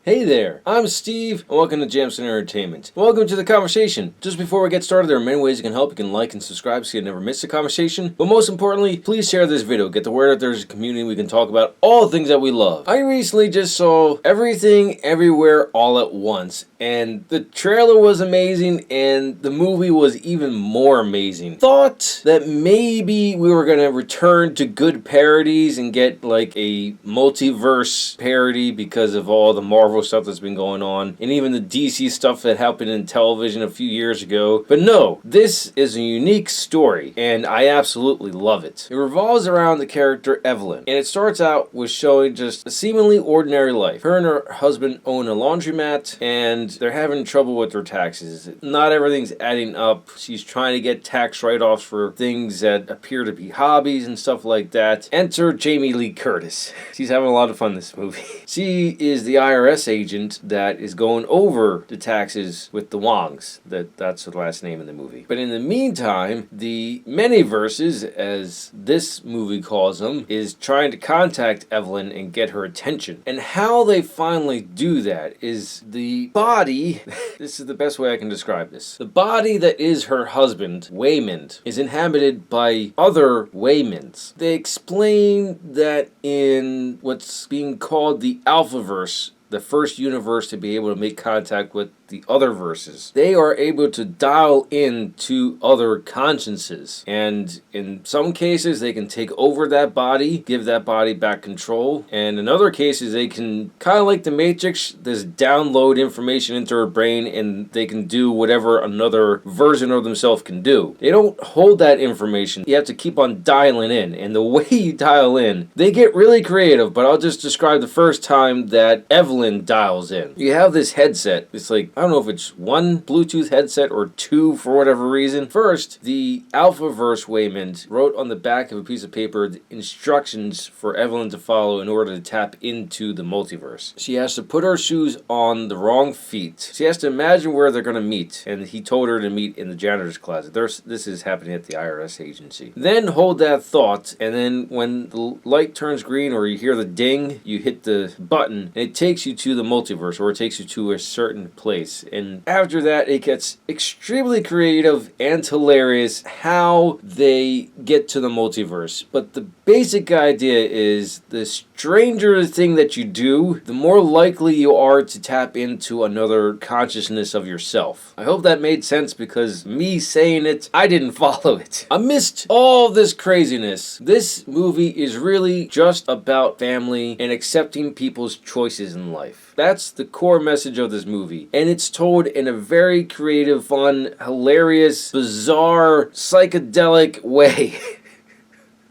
Hey there, I'm Steve, and welcome to Jamsin Entertainment. Welcome to the conversation. Just before we get started, there are many ways you can help. You can like and subscribe so you never miss a conversation. But most importantly, please share this video. Get the word out there's a community we can talk about all the things that we love. I recently just saw Everything, Everywhere, All at Once, and the trailer was amazing, and the movie was even more amazing. Thought that maybe we were going to return to good parodies and get like a multiverse parody because of all the Marvel stuff that's been going on, and even the DC stuff that happened in television a few years ago. But no, this is a unique story, and I absolutely love it. It revolves around the character Evelyn, and it starts out with showing just a seemingly ordinary life. Her and her husband own a laundromat, and they're having trouble with their taxes. Not everything's adding up. She's trying to get tax write-offs for things that appear to be hobbies and stuff like that. Enter Jamie Lee Curtis. She's having a lot of fun in this movie. She is the IRS agent that is going over the taxes with the Wongs. That's the last name in the movie. But in the meantime, the Manyverses, as this movie calls them, is trying to contact Evelyn and get her attention. And how they finally do that is the body, this is the best way I can describe this. The body that is her husband, Waymond, is inhabited by other Waymonds. They explain that in what's being called the Alphaverse, the first universe to be able to make contact with the other verses, they are able to dial in to other consciences, and in some cases they can take over that body, give that body back control, and in other cases they can, kind of like the Matrix, just download information into her brain and they can do whatever another version of themselves can do. They don't hold that information. You have to keep on dialing in, and the way you dial in, they get really creative. But I'll just describe the first time that Evelyn dials in. You have this headset. It's like, I don't know if it's one Bluetooth headset or two for whatever reason. First, the Alphaverse Waymond wrote on the back of a piece of paper the instructions for Evelyn to follow in order to tap into the multiverse. She has to put her shoes on the wrong feet. She has to imagine where they're going to meet, and he told her to meet in the janitor's closet. This is happening at the IRS agency. Then hold that thought, and then when the light turns green or you hear the ding, you hit the button, and it takes you to the multiverse, or it takes you to a certain place. And after that, it gets extremely creative and hilarious how they get to the multiverse. But the basic idea is the stranger the thing that you do, the more likely you are to tap into another consciousness of yourself. I hope that made sense, because me saying it, I didn't follow it. Amidst all this craziness, this movie is really just about family and accepting people's choices in life. That's the core message of this movie. And it's told in a very creative, fun, hilarious, bizarre, psychedelic way.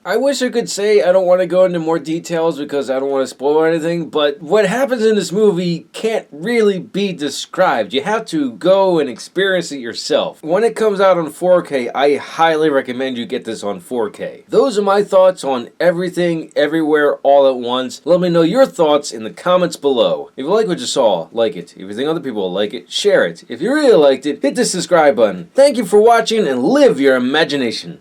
I wish I could say I don't want to go into more details because I don't want to spoil anything, but what happens in this movie can't really be described. You have to go and experience it yourself. When it comes out on 4K, I highly recommend you get this on 4K. Those are my thoughts on Everything, Everywhere, All at Once. Let me know your thoughts in the comments below. If you like what you saw, like it. If you think other people will like it, share it. If you really liked it, hit the subscribe button. Thank you for watching, and live your imagination.